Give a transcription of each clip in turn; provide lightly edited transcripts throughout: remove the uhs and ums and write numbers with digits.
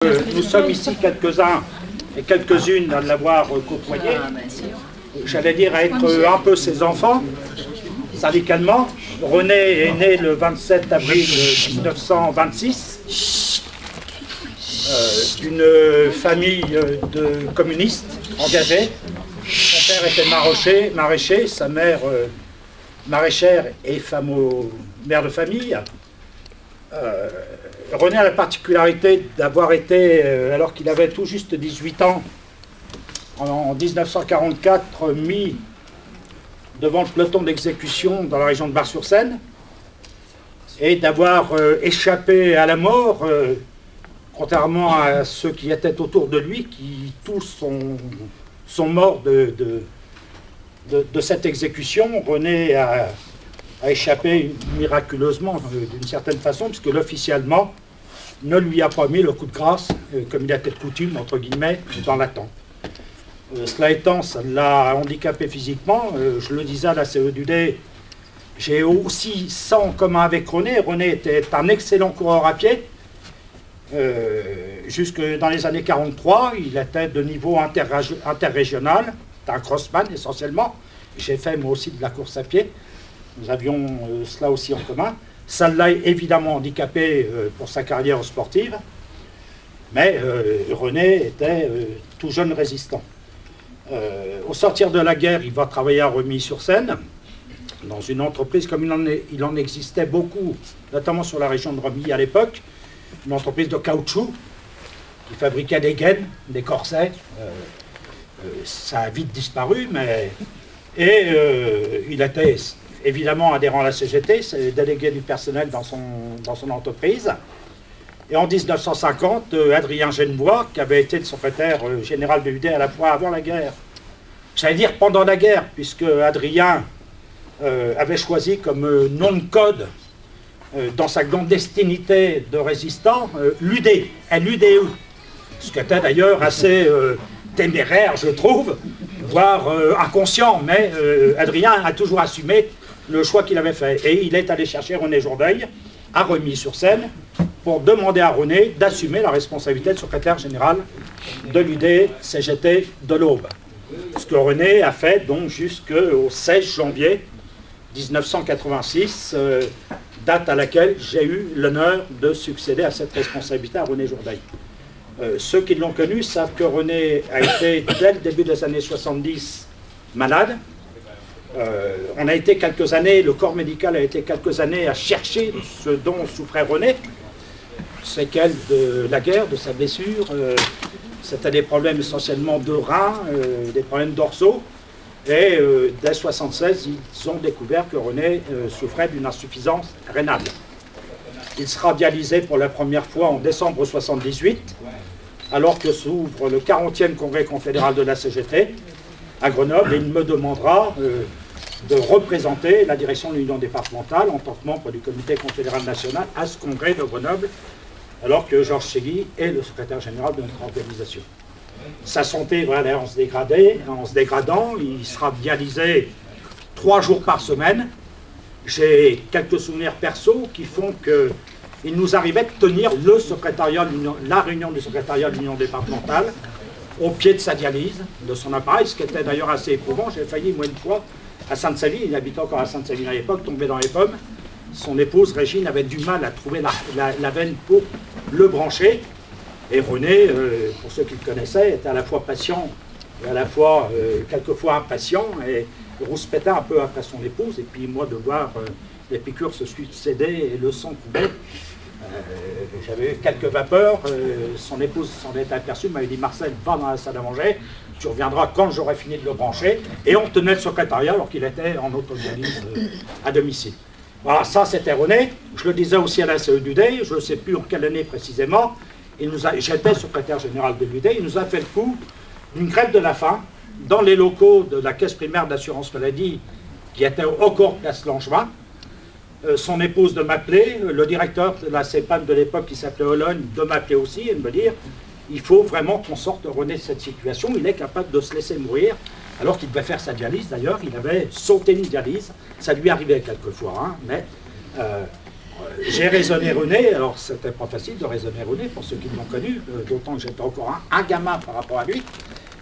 Nous sommes ici quelques-uns et quelques-unes à l'avoir côtoyé, j'allais dire à être un peu ses enfants, syndicalement. René est né le 27 avril 1926, d'une famille de communistes engagés. Son père était maraîcher, sa mère maraîchère et mère de famille. René a la particularité d'avoir été, alors qu'il avait tout juste 18 ans, en 1944, mis devant le peloton d'exécution dans la région de Bar-sur-Seine, et d'avoir échappé à la mort, contrairement à ceux qui étaient autour de lui, qui tous sont morts de cette exécution. René a échappé miraculeusement d'une certaine façon, puisque l'officier allemand ne lui a pas mis le coup de grâce, comme il était de coutume, entre guillemets, dans l'attente. Cela étant, ça l'a handicapé physiquement. Je le disais à la CEDUD, j'ai aussi ça en commun avec René. René était un excellent coureur à pied. Jusque dans les années 43, il était de niveau interrégional, un crossman essentiellement. J'ai fait moi aussi de la course à pied. Nous avions cela aussi en commun. Ça l'a évidemment handicapé pour sa carrière sportive, mais René était tout jeune résistant. Au sortir de la guerre, il va travailler à Remilly-sur-Seine, dans une entreprise, comme il en existait beaucoup, notamment sur la région de Remilly à l'époque, une entreprise de caoutchouc, qui fabriquait des gaines, des corsets. Ça a vite disparu, mais... il était évidemment adhérent à la CGT, c'est délégué du personnel dans son entreprise. Et en 1950, Adrien Genevoix, qui avait été le secrétaire général de l'UD à la fois avant la guerre, j'allais dire pendant la guerre, puisque Adrien avait choisi comme nom de code dans sa clandestinité de résistant l'UD, LUDE, ce qui était d'ailleurs assez téméraire, je trouve, voire inconscient, mais Adrien a toujours assumé le choix qu'il avait fait. Et il est allé chercher René Jourdeuil à Remilly-sur-Seine pour demander à René d'assumer la responsabilité de secrétaire général de l'UD-CGT de l'Aube. Ce que René a fait donc jusqu'au 16 janvier 1986, date à laquelle j'ai eu l'honneur de succéder à cette responsabilité à René Jourdeuil. Ceux qui l'ont connu savent que René a été, dès le début des années 70, malade. On a été quelques années, le corps médical a été quelques années à chercher ce dont souffrait René, séquelles de la guerre, de sa blessure. C'était des problèmes essentiellement de reins, des problèmes dorsaux. Et dès 1976, ils ont découvert que René souffrait d'une insuffisance rénale. Il sera dialysé pour la première fois en décembre 1978, alors que s'ouvre le 40e congrès confédéral de la CGT à Grenoble, et il me demandera de représenter la direction de l'Union départementale en tant que membre du comité confédéral national à ce congrès de Grenoble, alors que Georges Chegui est le secrétaire général de notre organisation. Sa santé va aller en se dégradant, il sera dialysé 3 jours par semaine. J'ai quelques souvenirs perso qui font qu'il nous arrivait de tenir la réunion du secrétariat de l'Union départementale au pied de sa dialyse, de son appareil, ce qui était d'ailleurs assez éprouvant. J'ai failli, moi, une fois, à Sainte-Savine, il habitait encore à Sainte-Savine à l'époque, tomber dans les pommes. Son épouse, Régine, avait du mal à trouver la veine pour le brancher. Et René, pour ceux qui le connaissaient, était à la fois patient et à la fois quelquefois impatient, et rouspétait un peu après son épouse. Et puis moi, de voir les piqûres se succéder et le sang couler, j'avais eu quelques vapeurs. Son épouse s'en est aperçue, m'avait dit « Marcel, va dans la salle à manger, tu reviendras quand j'aurai fini de le brancher ». Et on tenait le secrétariat alors qu'il était en autodialyse à domicile. Voilà, ça c'était René. Je le disais aussi à la CEDUD, je ne sais plus en quelle année précisément, j'étais secrétaire général de l'UD, il nous a fait le coup d'une grève de la faim dans les locaux de la caisse primaire d'assurance maladie qui était au corps Place Langevin. Son épouse de m'appeler, le directeur de la CEPAM de l'époque qui s'appelait Hologne de m'appeler aussi et de me dire il faut vraiment qu'on sorte René de cette situation, il est capable de se laisser mourir alors qu'il devait faire sa dialyse. D'ailleurs, il avait sauté une dialyse, ça lui arrivait quelquefois, hein, mais J'ai raisonné René, alors c'était pas facile de raisonner René pour ceux qui l'ont connu, d'autant que j'étais encore un gamin par rapport à lui,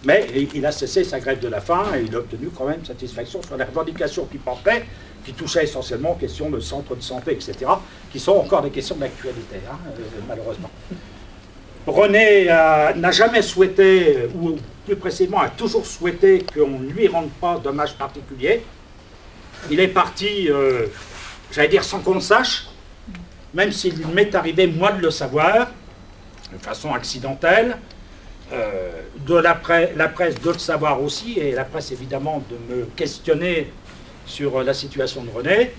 mais il a cessé sa grève de la faim et il a obtenu quand même satisfaction sur les revendications qu'il portait, qui touchaient essentiellement aux questions de centre de santé, etc., qui sont encore des questions d'actualité, hein, malheureusement. René n'a jamais souhaité, ou plus précisément a toujours souhaité qu'on ne lui rende pas d'hommage particulier. Il est parti, j'allais dire sans qu'on le sache, même s'il m'est arrivé, moi, de le savoir, de façon accidentelle, de la presse de le savoir aussi, et la presse, évidemment, de me questionner sur la situation de René.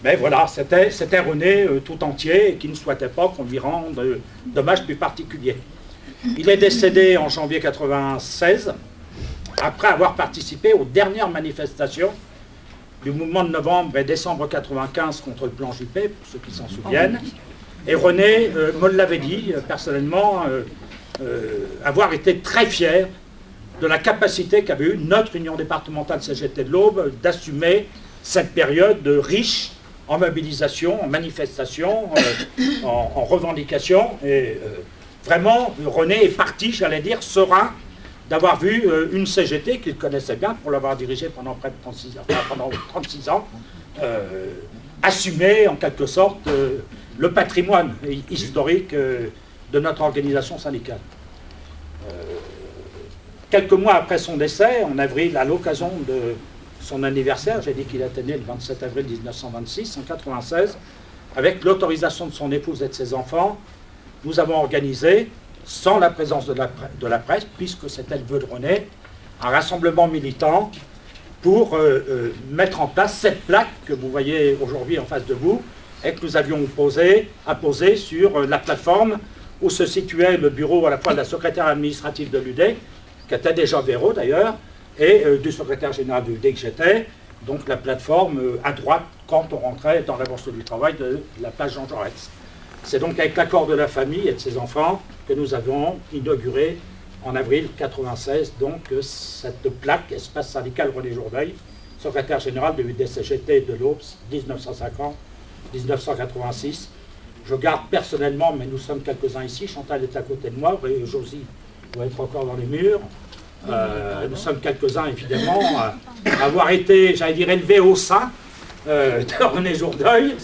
Mais voilà, c'était René tout entier, et qui ne souhaitait pas qu'on lui rende d'hommage plus particulier. Il est décédé en janvier 1996, après avoir participé aux dernières manifestations du mouvement de novembre et décembre 1995 contre le plan Juppé, pour ceux qui s'en souviennent. Et René me l'avait dit, personnellement, avoir été très fier de la capacité qu'avait eue notre union départementale CGT de l'Aube d'assumer cette période riche en mobilisation, en manifestation, en revendication. Et vraiment, René est parti, j'allais dire, serein d'avoir vu une CGT qu'il connaissait bien pour l'avoir dirigée pendant près de 36 ans, assumer en quelque sorte le patrimoine historique de notre organisation syndicale. Quelques mois après son décès, en avril, à l'occasion de son anniversaire, j'ai dit qu'il était né le 27 avril 1926, en 1996, avec l'autorisation de son épouse et de ses enfants, nous avons organisé, sans la présence de la presse, puisque c'était le vœu de René, un rassemblement militant pour mettre en place cette plaque que vous voyez aujourd'hui en face de vous et que nous avions apposée sur la plateforme où se situait le bureau à la fois de la secrétaire administrative de l'UD, qui était déjà Véro d'ailleurs, et du secrétaire général de l'UD que j'étais, donc la plateforme à droite quand on rentrait dans la bourse du travail de la place Jean Jaurès. C'est donc avec l'accord de la famille et de ses enfants que nous avons inauguré en avril 1996 donc cette plaque Espace syndical René Jourdail, secrétaire général de l'UDCGT de l'Aube 1950-1986. Je garde personnellement, mais nous sommes quelques-uns ici, Chantal est à côté de moi, et Josie doit être encore dans les murs. Nous sommes quelques-uns évidemment à avoir été, j'allais dire, élevés au sein de René Jourdail.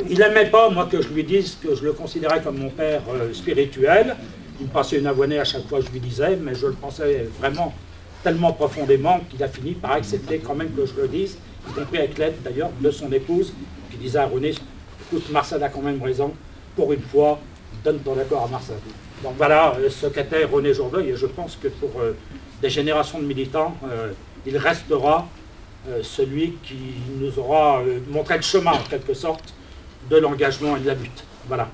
Il n'aimait pas, moi, que je lui dise que je le considérais comme mon père spirituel. Il me passait une abonnée à chaque fois que je lui disais, mais je le pensais vraiment tellement profondément qu'il a fini par accepter quand même que je le dise, y compris avec l'aide d'ailleurs de son épouse, qui disait à René, écoute, Marcel a quand même raison, pour une fois, donne ton accord à Marcel. Donc voilà ce qu'était René Jourdail, et je pense que pour des générations de militants, il restera celui qui nous aura montré le chemin, en quelque sorte, de l'engagement et de la lutte. Voilà.